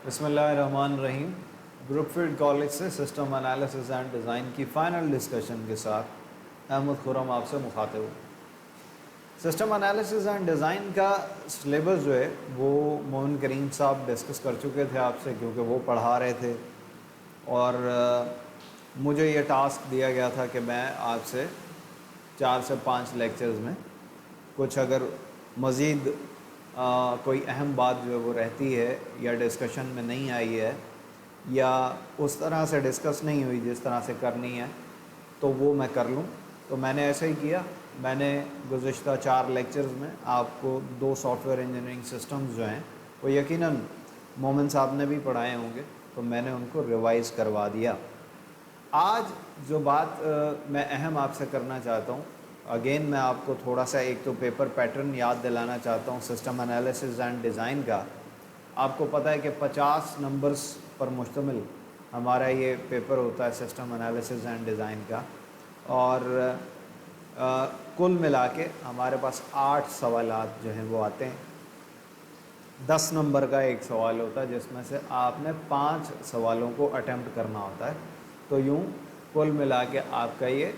बिस्मिल्लाहिर्रहमानिर्रहीम। Brookfield college से system analysis and design की फ़ाइनल डिस्कशन के साथ अहमद खुरम आपसे मुखातिब हूँ। सिस्टम एनालिसिस एंड डिज़ाइन का सिलेबस जो है वो मोमिन करीम साहब डिस्कस कर चुके थे आपसे, क्योंकि वो पढ़ा रहे थे और मुझे ये टास्क दिया गया था कि मैं आपसे 4 से 5 लेक्चर्स में कुछ अगर मज़ीद कोई अहम बात जो है वो रहती है या डिस्कशन में नहीं आई है या उस तरह से डिस्कस नहीं हुई जिस तरह से करनी है तो वो मैं कर लूँ। तो मैंने ऐसे ही किया। मैंने गुज़िश्ता 4 लेक्चर्स में आपको 2 सॉफ्टवेयर इंजीनियरिंग सिस्टम्स जो हैं वो यकीनन मोमिन साहब ने भी पढ़ाए होंगे, तो मैंने उनको रिवाइज़ करवा दिया। आज जो बात मैं अहम आपसे करना चाहता हूँ, अगेन मैं आपको थोड़ा सा एक तो पेपर पैटर्न याद दिलाना चाहता हूँ सिस्टम एनालिसिस एंड डिज़ाइन का। आपको पता है कि 50 नंबर्स पर मुश्तमिल हमारा ये पेपर होता है सिस्टम एनालिसिस एंड डिज़ाइन का, और कुल मिला के हमारे पास 8 सवालात जो हैं वो आते हैं। 10 नंबर का एक सवाल होता है जिसमें से आपने 5 सवालों को अटेम्प्ट करना होता है। तो यूँ कुल मिला के आपका ये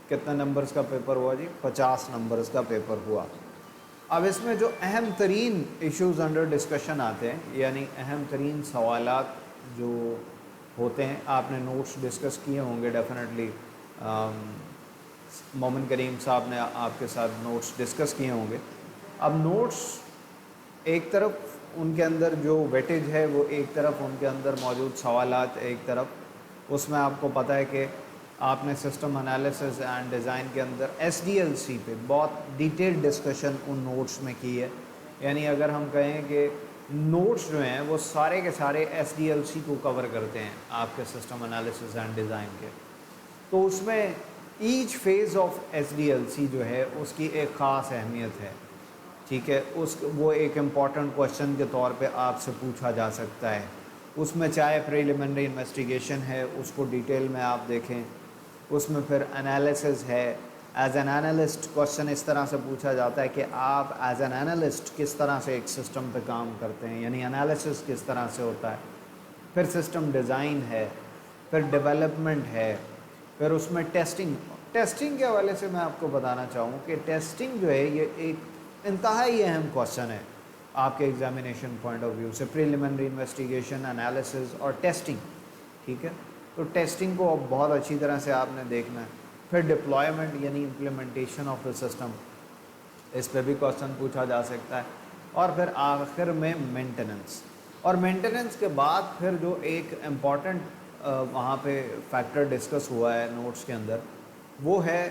कितने नंबर्स का पेपर हुआ जी? 50 नंबर्स का पेपर हुआ। अब इसमें जो अहम तरीन इश्यूज़ अंडर डिस्कशन आते हैं, यानी अहम तरीन सवालात जो होते हैं, आपने नोट्स डिस्कस किए होंगे डेफिनेटली। मोमिन करीम साहब ने आपके साथ नोट्स डिस्कस किए होंगे। अब नोट्स एक तरफ उनके अंदर जो वेटेज है वो एक तरफ, उनके अंदर मौजूद सवालात एक तरफ। उसमें आपको पता है कि आपने सिस्टम एनालिसिस एंड डिज़ाइन के अंदर SDLC पे बहुत डिटेल डिस्कशन उन नोट्स में की है। यानी अगर हम कहें कि नोट्स जो हैं वो सारे के सारे SDLC को कवर करते हैं आपके सिस्टम एनालिसिस एंड डिज़ाइन के। तो उसमें ईच फेज़ ऑफ SDLC जो है उसकी एक ख़ास अहमियत है, ठीक है। वो एक इम्पॉर्टेंट क्वेश्चन के तौर पे आपसे पूछा जा सकता है। उसमें चाहे प्रीलिमिनरी इन्वेस्टिगेशन है उसको डिटेल में आप देखें, उसमें फिर एनालिसिस है। एज एन एनालिस्ट क्वेश्चन इस तरह से पूछा जाता है कि आप एज एन एनालिस्ट किस तरह से एक सिस्टम पे काम करते हैं, यानी एनालिसिस किस तरह से होता है। फिर सिस्टम डिज़ाइन है, फिर डेवलपमेंट है, फिर उसमें टेस्टिंग के हवाले से मैं आपको बताना चाहूँ कि टेस्टिंग जो है ये एक इंतहाई अहम क्वेश्चन है आपके एग्जामिनेशन पॉइंट ऑफ व्यू से। प्रीलिमिनरी इन्वेस्टिगेशन, एनालिसिस और टेस्टिंग, ठीक है। तो टेस्टिंग को अब बहुत अच्छी तरह से आपने देखना है। फिर डिप्लॉयमेंट यानी इम्प्लीमेंटेशन ऑफ द सिस्टम, इस पर भी क्वेश्चन पूछा जा सकता है। और फिर आखिर में मेंटेनेंस, और मेंटेनेंस के बाद फिर जो एक इम्पॉर्टेंट वहाँ पे फैक्टर डिस्कस हुआ है नोट्स के अंदर, वो है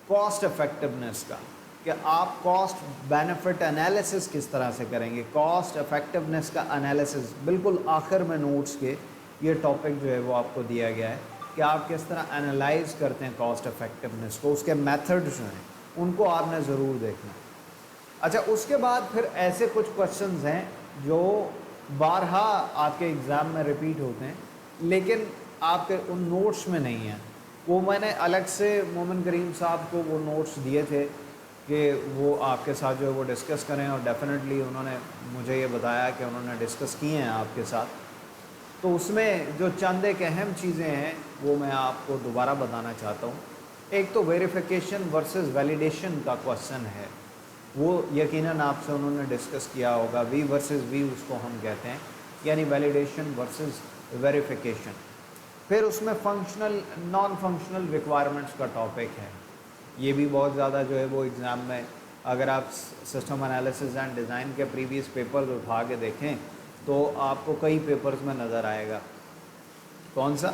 कॉस्ट इफ़ेक्टिवनेस का, कि आप कॉस्ट बेनिफिट एनालिसिस किस तरह से करेंगे। कॉस्ट इफ़ेक्टिवनेस का एनालिसिस बिल्कुल आखिर में नोट्स के ये टॉपिक जो है वो आपको दिया गया है कि आप किस तरह एनालाइज करते हैं कॉस्ट इफ़ेक्टिवनेस को, उसके मेथड जो हैं उनको आपने ज़रूर देखना। अच्छा, उसके बाद फिर ऐसे कुछ क्वेश्चंस हैं जो बारहा आपके एग्ज़ाम में रिपीट होते हैं लेकिन आपके उन नोट्स में नहीं है। वो मैंने अलग से मोमिन करीम साहब को वो नोट्स दिए थे कि वो आपके साथ जो है वो डिस्कस करें, और डेफिनेटली उन्होंने मुझे ये बताया कि उन्होंने डिस्कस किए हैं आपके साथ। तो उसमें जो चंद एक अहम चीज़ें हैं वो मैं आपको दोबारा बताना चाहता हूँ। एक तो वेरिफिकेशन वर्सेस वैलिडेशन का क्वेश्चन है, वो यकीनन आपसे उन्होंने डिस्कस किया होगा। V वर्सेस V उसको हम कहते हैं, यानी वैलिडेशन वर्सेस वेरिफिकेशन। फिर उसमें फंक्शनल नॉन फंक्शनल रिक्वायरमेंट्स का टॉपिक है। ये भी बहुत ज़्यादा जो है वो एग्ज़ाम में, अगर आप सिस्टम एनालिसिस एंड डिज़ाइन के प्रीवियस पेपर्स उठा के देखें तो आपको कई पेपर्स में नज़र आएगा। कौन सा?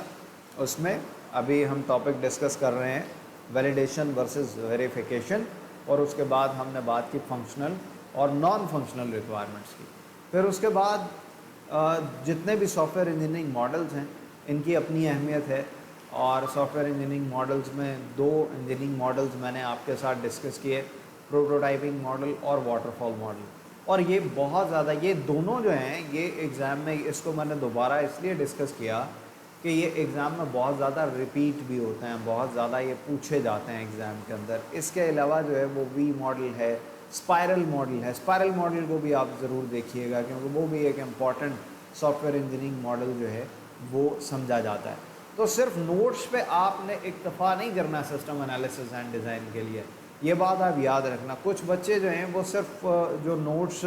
उसमें अभी हम टॉपिक डिस्कस कर रहे हैं वैलिडेशन वर्सेस वेरिफिकेशन, और उसके बाद हमने बात की फंक्शनल और नॉन फंक्शनल रिक्वायरमेंट्स की। फिर उसके बाद जितने भी सॉफ्टवेयर इंजीनियरिंग मॉडल्स हैं इनकी अपनी अहमियत है, और सॉफ्टवेयर इंजीनियरिंग मॉडल्स में 2 इंजीनियरिंग मॉडल्स मैंने आपके साथ डिस्कस किए, प्रोटोटाइपिंग मॉडल और वाटरफॉल मॉडल। और ये बहुत ज़्यादा, ये दोनों जो हैं ये एग्ज़ाम में, इसको मैंने दोबारा इसलिए डिस्कस किया कि ये एग्ज़ाम में बहुत ज़्यादा रिपीट भी होते हैं, बहुत ज़्यादा ये पूछे जाते हैं एग्ज़ाम के अंदर। इसके अलावा जो है वो V मॉडल है, स्पायरल मॉडल है। स्पायरल मॉडल को भी आप ज़रूर देखिएगा क्योंकि वो भी एक important soft ware engineering model جو ہے وہ سمجھا جاتا ہے. تو صرف نوٹس پہ آپ نے اکتفا نہیں کرنا سسٹم انالیسس اینڈ ڈیزائن کے لیے. یہ بات آپ یاد رکھنا. کچھ بچے جو ہیں وہ صرف جو نوٹس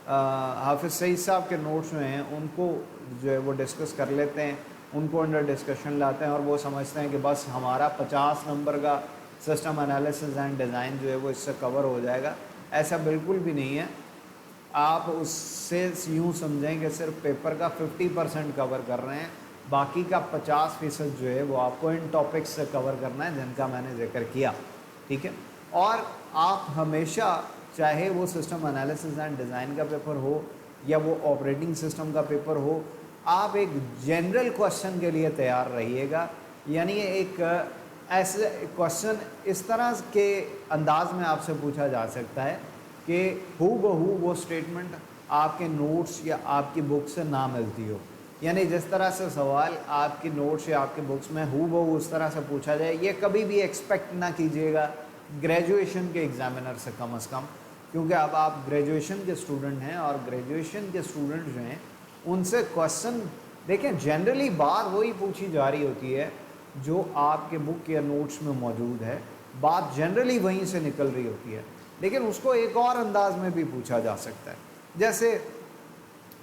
حافظ سعید صاحب کے نوٹس جو ہیں ان کو جو ہے وہ ڈسکس کر لیتے ہیں, ان کو انڈر ڈسکشن لاتے ہیں اور وہ سمجھتے ہیں کہ بس ہمارا 50 نمبر کا سسٹم انالیسس اینڈ ڈیزائن جو ہے وہ اس سے کور ہو جائے گا. ایسا بالکل بھی نہیں ہے. آپ اس سے یوں سمجھیں کہ صرف پیپر کا 50% کور کر رہے ہیں, باقی کا 50% جو ہے وہ آپ کو ان ٹاپکس سے کور کرنا ہے جن کا میں نے ذکر کیا. ٹھیک ہے. اور آپ ہمیشہ چاہے وہ سسٹم انالیسس اینڈ ڈیزائن کا پیپر ہو یا وہ آپریٹنگ سسٹم کا پیپر ہو, آپ ایک جنرل کوشچن کے لیے تیار رہیے گا. یعنی ایک ایسے کوشچن اس طرح کے انداز میں آپ سے پوچھا جا سکتا ہے کہ ہو بہو وہ اسٹیٹمنٹ آپ کے نوٹس یا آپ کی بک سے نہ ملتی ہو. یعنی جس طرح سے سوال آپ کی نوٹس یا آپ کی بکس میں ہو بہو اس طرح سے پوچھا جائے, یہ کبھی بھی ایکسپیکٹ نہ کیجیے گا گریجویشن کے ایگزامینر سے کم از کم, کیونکہ اب آپ گریجویشن کے اسٹوڈنٹ ہیں اور گریجویشن کے اسٹوڈنٹ جو ہیں ان سے کوشچن دیکھیں جنرلی بات وہی پوچھی جا رہی ہوتی ہے جو آپ کے بک یا نوٹس میں موجود ہے, بات جنرلی وہیں سے نکل رہی ہوتی ہے, لیکن اس کو ایک اور انداز میں بھی پوچھا جا سکتا ہے. جیسے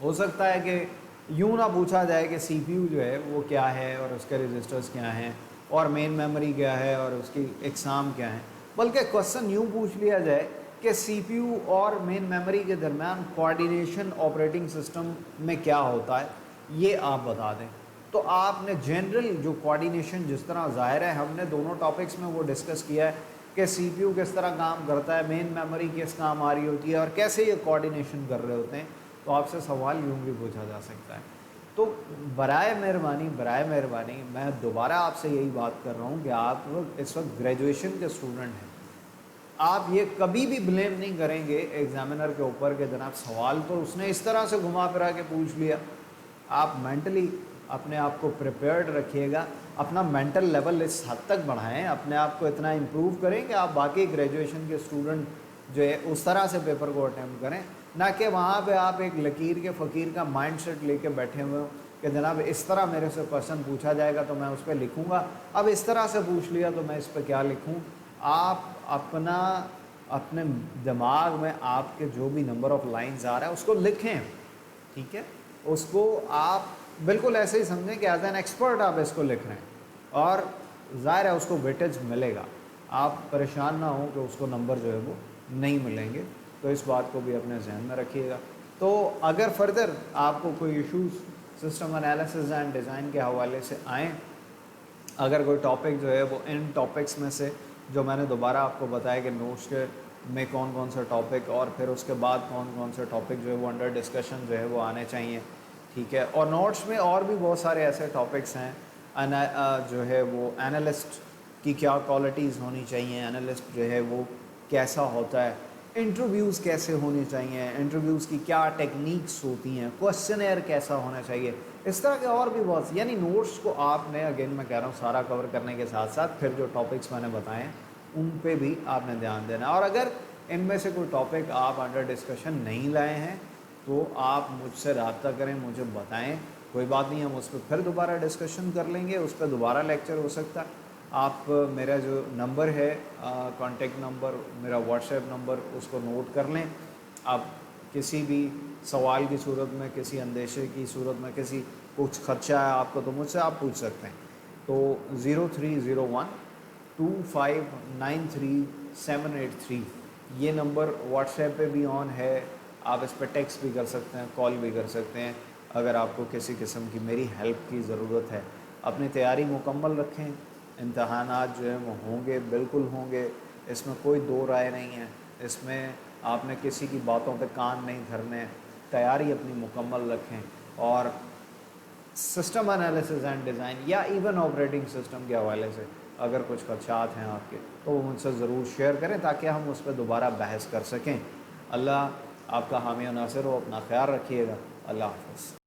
ہو سکتا ہے کہ یوں نہ پوچھا جائے کہ سی پی یو جو ہے وہ کیا ہے اور اس کے رجسٹرز کیا ہیں اور مین میموری کیا ہے اور اس کی اقسام کیا ہیں, بلکہ کوشچن یوں پوچھ لیا جائے کہ سی پی یو اور مین میموری کے درمیان کوآرڈینیشن آپریٹنگ سسٹم میں کیا ہوتا ہے یہ آپ بتا دیں. تو آپ نے جنرل جو کوآرڈینیشن, جس طرح ظاہر ہے ہم نے دونوں ٹاپکس میں وہ ڈسکس کیا ہے کہ سی پی یو کس طرح کام کرتا ہے, مین میموری کس کام آ رہی ہوتی ہے اور کیسے یہ کوآرڈینیشن کر رہے ہوتے ہیں, تو آپ سے سوال یوں بھی پوچھا جا سکتا ہے. تو برائے مہربانی میں دوبارہ آپ سے یہی بات کر رہا ہوں کہ آپ اس وقت گریجویشن کے اسٹوڈنٹ ہیں. آپ یہ کبھی بھی بلیم نہیں کریں گے ایگزامینر کے اوپر کہ جناب سوال تو اس نے اس طرح سے گھما پھرا کے پوچھ لیا. آپ مینٹلی اپنے آپ کو پریپیئرڈ رکھیے گا, اپنا مینٹل لیول اس حد تک بڑھائیں, اپنے آپ کو اتنا امپروو کریں کہ آپ باقی گریجویشن کے اسٹوڈنٹ جو ہے اس طرح سے پیپر کو اٹیمپٹ کریں, نہ کہ وہاں پہ آپ ایک لکیر کے فقیر کا مائنڈ سیٹ لے کے بیٹھے ہوئے ہوں کہ جناب اس طرح میرے سے کوشچن پوچھا جائے گا تو میں اس پہ لکھوں گا, اب اس طرح سے پوچھ لیا تو میں اس پہ کیا لکھوں. آپ اپنے دماغ میں آپ کے جو بھی نمبر آف لائنز آ رہا ہے اس کو لکھیں. ٹھیک ہے. اس کو آپ بالکل ایسے ہی سمجھیں کہ ایز این ایکسپرٹ آپ اس کو لکھ رہے ہیں, اور ظاہر ہے اس کو ویٹیج ملے گا. آپ پریشان نہ ہوں کہ اس کو نمبر جو ہے وہ نہیں ملیں گے, تو اس بات کو بھی اپنے ذہن میں رکھیے گا. تو اگر فردر آپ کو کوئی issues system analysis and design کے حوالے سے آئیں, اگر کوئی ٹاپک جو ہے وہ ان ٹاپکس میں سے جو میں نے دوبارہ آپ کو بتایا کہ نوٹس کے میں کون کون سے ٹاپک اور پھر اس کے بعد کون کون سے ٹاپک جو ہے وہ انڈر ڈسکشن جو ہے وہ آنے چاہیے. ٹھیک ہے. اور نوٹس میں اور بھی بہت سارے ایسے ٹاپکس ہیں, جو ہے وہ انالسٹ کی کیا کوالٹیز ہونی چاہیے, انالسٹ جو ہے وہ کیسا ہوتا ہے, انٹرویوز کیسے ہونے چاہیے, انٹرویوز کی کیا ٹیکنیکس ہوتی ہیں, کوشچنیئر کیسا ہونا چاہیے, اس طرح کے اور بھی بہت. یعنی نوٹس کو آپ نے اگین میں کہہ رہا ہوں سارا کور کرنے کے ساتھ ساتھ پھر جو ٹاپکس میں نے بتائے ان پہ بھی آپ نے دھیان دینا. اور اگر ان میں سے کوئی ٹاپک آپ انڈر ڈسکشن نہیں لائے ہیں تو آپ مجھ سے رابطہ کریں, مجھے بتائیں, کوئی بات نہیں, ہم اس پہ پھر دوبارہ ڈسکشن کر لیں گے, اس پہ دوبارہ لیکچر ہو سکتا ہے. آپ میرا جو نمبر ہے کانٹیکٹ نمبر, میرا واٹس ایپ نمبر, اس کو نوٹ کر لیں. آپ کسی بھی سوال کی صورت میں, کسی اندیشے کی صورت میں, کسی کچھ خدشہ ہے آپ کو تو مجھ سے آپ پوچھ سکتے ہیں. تو 030125933783 یہ نمبر واٹس ایپ پہ بھی آن ہے. آپ اس پہ ٹیکسٹ بھی کر سکتے ہیں, کال بھی کر سکتے ہیں اگر آپ کو کسی قسم کی میری ہیلپ کی ضرورت ہے. اپنی تیاری مکمل رکھیں, امتحانات جو ہیں وہ ہوں گے, بالکل ہوں گے, اس میں کوئی دو رائے نہیں ہے. اس میں آپ نے کسی کی باتوں پہ کان نہیں دھرنے, تیاری اپنی مکمل رکھیں. اور سسٹم انالیسس اینڈ ڈیزائن یا ایون آپریٹنگ سسٹم کے حوالے سے اگر کچھ خدشات ہیں آپ کے تو وہ مجھ سے ضرور شیئر کریں تاکہ ہم اس پہ دوبارہ بحث کر سکیں. اللہ آپ کا حامی و ناصر ہو. اپنا خیال رکھیے گا. اللہ حافظ.